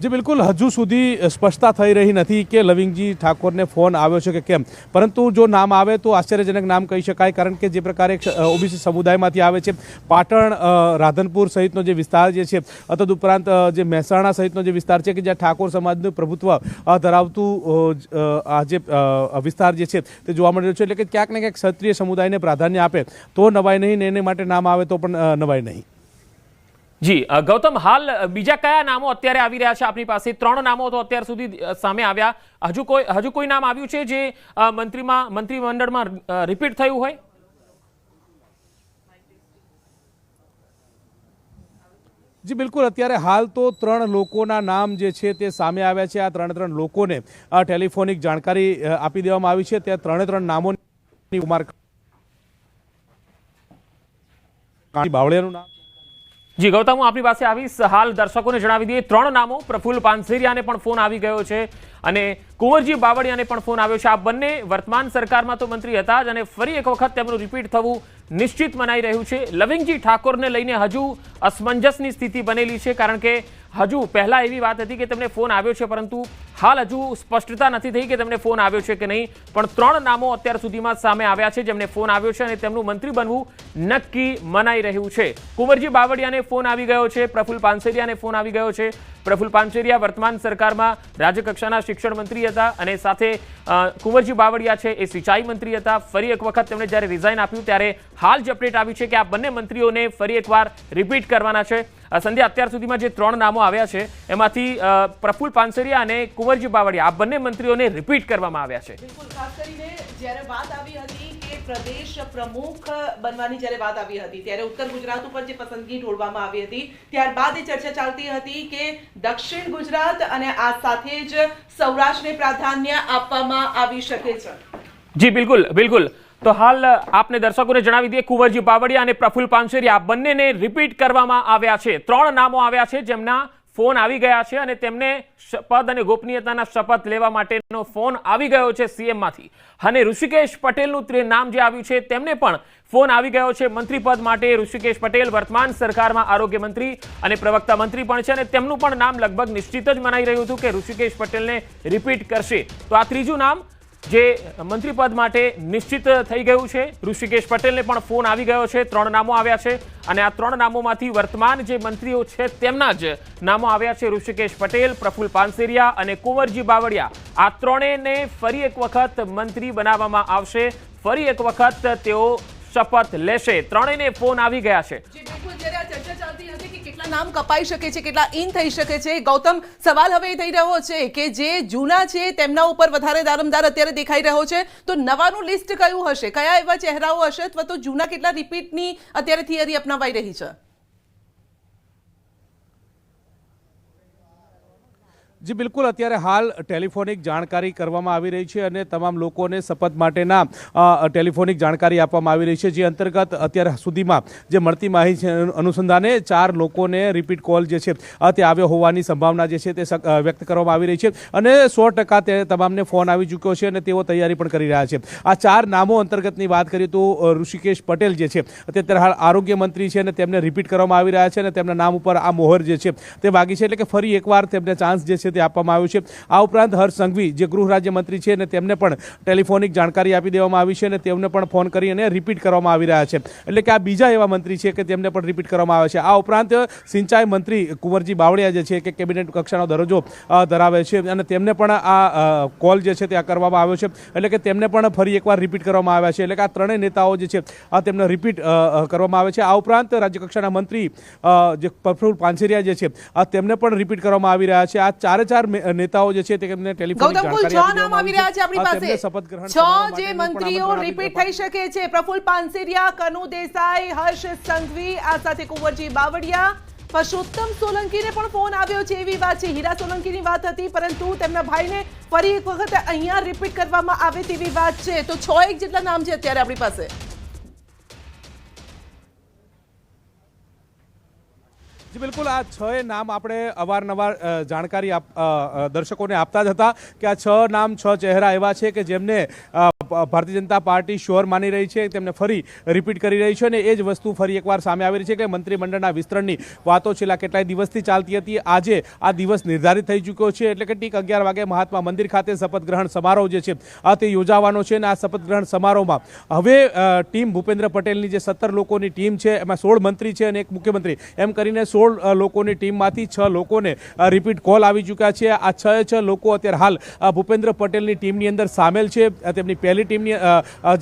जी बिल्कुल हजू सुधी स्पष्टता થઈ રહી નથી કે લવિંગજી ઠાકોરને ફોન આવ્યો છે કે કેમ, પરંતુ જો નામ આવે તો આશ્ચર્યજનક નામ કહી શકાય, કારણ કે જે પ્રકારે ઓબીસી સમુદાયમાંથી આવે છે, પાટણ રાધનપુર સહિતનો જે વિસ્તાર જે છે, તદુપરાંત જે મહેસાણા સહિતનો જે વિસ્તાર છે કે જ્યાં ઠાકોર સમાજનું પ્રભુત્વ ધરાવતું આ જે વિસ્તાર જે છે તે જોવા મળી રહ્યો છે, એટલે કે ક્યાંક ને ક્યાંક ક્ષત્રિય સમુદાયને પ્રાધાન્ય આપે તો નવાય નહીં, ને એને માટે નામ આવે તો પણ નવાય નહીં। જી ગૌતમ, હાલ બીજા કયા નામો અત્યારે આવી રહ્યા છે આપની પાસે? 3 નામો તો અત્યાર સુધી સામે આવ્યા, હજુ કોઈ નામ આવ્યું છે જે મંત્રીમંડળમાં રિપીટ થયું હોય? જી બિલકુલ, અત્યારે હાલ તો 3 લોકોના નામ જે છે તે સામે આવ્યા છે। આ 3 લોકોને ટેલિફોનિક જાણકારી આપી દેવામાં આવી છે। ત્યાં 3 નામોની કુમાર બાવળિયાનું નામ। જી ગૌતમ, હું આપની પાસે આવીશ। હાલ દર્શકોને જણાવી દઈએ 3 નામો, પ્રફુલ્લ પાનસેરિયાને પણ ફોન આવી ગયો છે અને કુંવરજી બાવળિયાને પણ ફોન આવ્યો છે। આ બંને વર્તમાન સરકારમાં તો મંત્રી હતા જ અને ફરી એક વખત તેમનું રિપીટ થવું નિશ્ચિત મનાઈ રહ્યું છે। લવિંગજી ઠાકોરને લઈને હજુ અસમંજસની સ્થિતિ બનેલી છે, કારણ કે હજુ પહેલા એવી વાત હતી કે તેમને ફોન આવ્યો છે, પરંતુ હાલ હજુ સ્પષ્ટતા નથી થઈ કે તેમને ફોન આવ્યો છે કે નહીં। પણ 3 નામો અત્યાર સુધીમાં સામે આવ્યા છે જેમને ફોન આવ્યો છે અને તેમનું મંત્રી બનવું નક્કી મનાઈ રહ્યું છે। કુંવરજી બાવળિયાને ફોન આવી ગયો છે, પ્રફુલ્લ પાનસેરિયાને ફોન આવી ગયો છે। પ્રફુલ્લ પાનસેરિયા વર્તમાન સરકારમાં રાજ્યકક્ષાના શિક્ષણ મંત્રી હતા અને સાથે કુંવરજી બાવળિયા છે એ સિંચાઈ મંત્રી હતા। ફરી એક વખત તેમણે જ્યારે રિઝાઇન આપ્યું ત્યારે હાલ જ અપડેટ આવી છે કે આ બંને મંત્રીઓને ફરી એકવાર રિપીટ કરવાના છે। સંધ્યા, અત્યાર સુધીમાં જે 3 નામો આવ્યા છે એમાંથી પ્રફુલ્લ પાનસેરિયા અને કુંવરજી બાવળિયા આ બંને મંત્રીઓને રિપીટ કરવામાં આવ્યા છે। બિલકુલ, ખાસ કરીને જ્યારે વાત આવી હતી કે પ્રદેશ પ્રમુખ બનવાની જ્યારે વાત આવી હતી ત્યારે ઉત્તર ગુજરાત ઉપર જે પસંદગી ઢોળવામાં આવી હતી, ત્યારબાદ એ ચર્ચા ચાલતી હતી કે દક્ષિણ ગુજરાત અને આ સાથે જ સૌરાષ્ટ્રને પ્રાધાન્ય આપવામાં આવી શકે છે। જી બિલકુલ બિલકુલ, તો હાલ આપને દર્શકોને જણાવી દઈએ કુંવરજી બાવળિયા અને પ્રફુલ્લ પાનસેરિયા બંનેને રિપીટ કરવામાં આવ્યા છે। 3 નામો આવ્યા છે જેમના ફોન આવી ગયા છે અને તેમને પદ અને ગોપનીયતાના શપથ લેવા માટેનો ફોન આવી ગયો છે સીએમ માંથી। અને ઋષિકેશ પટેલનું નામ જે આવ્યું છે તેમને પણ ફોન આવી ગયો છે મંત્રી પદ માટે। ઋષિકેશ પટેલ વર્તમાન સરકારમાં આરોગ્ય મંત્રી અને પ્રવક્તા મંત્રી પણ છે અને તેમનું પણ નામ લગભગ નિશ્ચિત જ મનાઈ રહ્યું હતું કે ઋષિકેશ પટેલને રિપીટ કરશે। તો આ ત્રીજું નામ જે મંત્રી પદ માટે નિશ્ચિત થઈ ગયું છે। ઋષિકેશ પટેલને પણ ફોન આવી ગયો છે। 3 નામો આવ્યા છે અને આ 3 નામોમાંથી વર્તમાન જે મંત્રીઓ છે તેમના જ નામો આવ્યા છે। ઋષિકેશ પટેલ, પ્રફુલ્લ પાનસેરિયા અને કુંવરજી બાવળિયા, આ 3ને ફરી એક વખત મંત્રી બનાવવામાં આવશે। ફરી એક વખત તેઓ શપથ લેશે। 3ને ફોન આવી ગયા છે। નામ કપાઈ શકે છે, કેટલા ઇન થઈ શકે છે? ગૌતમ, સવાલ હવે એ થઈ રહ્યો છે કે જે જૂના છે તેમના ઉપર વધારે દારમદાર અત્યારે દેખાઈ રહ્યો છે, તો નવાનું લિસ્ટ કયું હશે? કયા એવા ચહેરાઓ હશે અથવા તો જૂના કેટલા રિપીટની અત્યારે થિયરી અપનાવાઈ રહી છે? જી બિલકુલ, અત્યારે હાલ ટેલિફોનિક જાણકારી કરવામાં આવી રહી છે અને તમામ લોકોને શપથ માટેના ટેલિફોનિક જાણકારી આપવામાં આવી રહી છે, જે અંતર્ગત અત્યાર સુધીમાં જે મળતી માહિતી અનુસંધાને 4 લોકોને રિપીટ કોલ જે છે તે આવ્યો હોવાની સંભાવના જે છે તે વ્યક્ત કરવામાં આવી રહી છે અને 100% તે તમામને ફોન આવી ચૂક્યો છે અને તેઓ તૈયારી પણ કરી રહ્યા છે। આ 4 નામો અંતર્ગતની વાત કરીએ તો ઋષિકેશ પટેલ જે છે તે અત્યારે હાલ આરોગ્ય મંત્રી છે અને તેમને રિપીટ કરવામાં આવી રહ્યા છે અને તેમના નામ ઉપર આ મોહર જે છે તે વાગી છે, એટલે કે ફરી એકવાર તેમને ચાન્સ જે છે તે આપવામાં આવ્યું છે। આ ઉપરાંત હર્ષ સંઘવી જે ગૃહ રાજ્યમંત્રી છે અને તેમને પણ ટેલિફોનિક જાણકારી આપી દેવામાં આવી છે અને તેમને પણ ફોન કરી અને રિપીટ કરવામાં આવી રહ્યા છે, એટલે કે આ બીજા એવા મંત્રી છે કે તેમને પણ રિપીટ કરવામાં આવે છે। આ ઉપરાંત સિંચાઈ મંત્રી કુંવરજી બાવળિયા જે છે કે કેબિનેટ કક્ષાનો દરજ્જો ધરાવે છે અને તેમને પણ આ કોલ જે છે તે કરવામાં આવ્યો છે, એટલે કે તેમને પણ ફરી એકવાર રિપીટ કરવામાં આવ્યા છે, એટલે કે આ 3 નેતાઓ જે છે આ તેમને રિપીટ કરવામાં આવે છે। આ ઉપરાંત રાજ્યકક્ષાના મંત્રી જે પ્રફુલ્લ પાનસેરિયા જે છે આ તેમને પણ રિપીટ કરવામાં આવી રહ્યા છે। આ 4 નેતાઓ જે છે તેમને ટેલિફોનિક જાણકારી આપી રહ્યા છે આપણી પાસે। શપથ ગ્રહણ 6 જે મંત્રીઓ રિપીટ થઈ શકે છે, પ્રફુલ્લ પાનસેરિયા, કનુ દેસાઈ, હર્ષ સંઘવી, આ સાથે કુંવરજી બાવળિયા, પરસોત્તમ સોલંકીને પણ ફોન આવ્યો છે એવી વાત છે। હીરા સોલંકીની વાત હતી, પરંતુ તેમના ભાઈને ફરી એક વખત અહીંયા રિપીટ કરવામાં આવે તેવી વાત છે। તો 6 જેટલા નામ છે અત્યારે આપણી પાસે। જી બિલકુલ, આ 6 નામ આપણે અવારનવાર જાણકારી દર્શકોને આપતા જ હતા કે આ 6 નામ 6 ચહેરા એવા છે કે જેમને ભારતીય જનતા પાર્ટી શ્યોર માની રહી છે, તેમને ફરી રિપીટ કરી રહી છે અને એ જ વસ્તુ ફરી એકવાર સામે આવી રહી છે કે મંત્રીમંડળના વિસ્તરણની વાતો છેલ્લા કેટલાય દિવસથી ચાલતી હતી. આજે આ દિવસ નિર્ધારિત થઈ ચૂક્યો છે, એટલે કે ઠીક 11 વાગે મહાત્મા મંદિર ખાતે શપથ ગ્રહણ સમારોહ જે છે તે યોજાવાનો છે અને આ શપથ ગ્રહણ સમારોહમાં હવે ટીમ ભૂપેન્દ્ર પટેલની જે 17 લોકોની ટીમ છે એમાં 16 મંત્રી છે અને એક મુખ્યમંત્રી, એમ કરીને 16 લોકોની ટીમમાંથી 6 લોકોને રિપીટ કોલ આવી ચૂક્યા છે. આ 6 લોકો અત્યારે હાલ ભૂપેન્દ્ર પટેલની ટીમની અંદર સામેલ છે. તેમની પહેલી ટીમની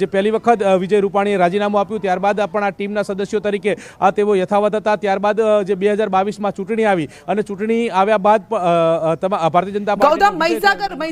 જે પહેલી વખત વિજય રૂપાણીએ રાજીનામું આપ્યું ત્યારબાદ પણ આ ટીમના સદસ્યો તરીકે તેઓ યથાવત હતા. ત્યારબાદ જે 2022માં ચૂંટણી આવી અને ચૂંટણી આવ્યા બાદ ભારતીય જનતા પાર્ટી ગૌતમ, મહીસાગર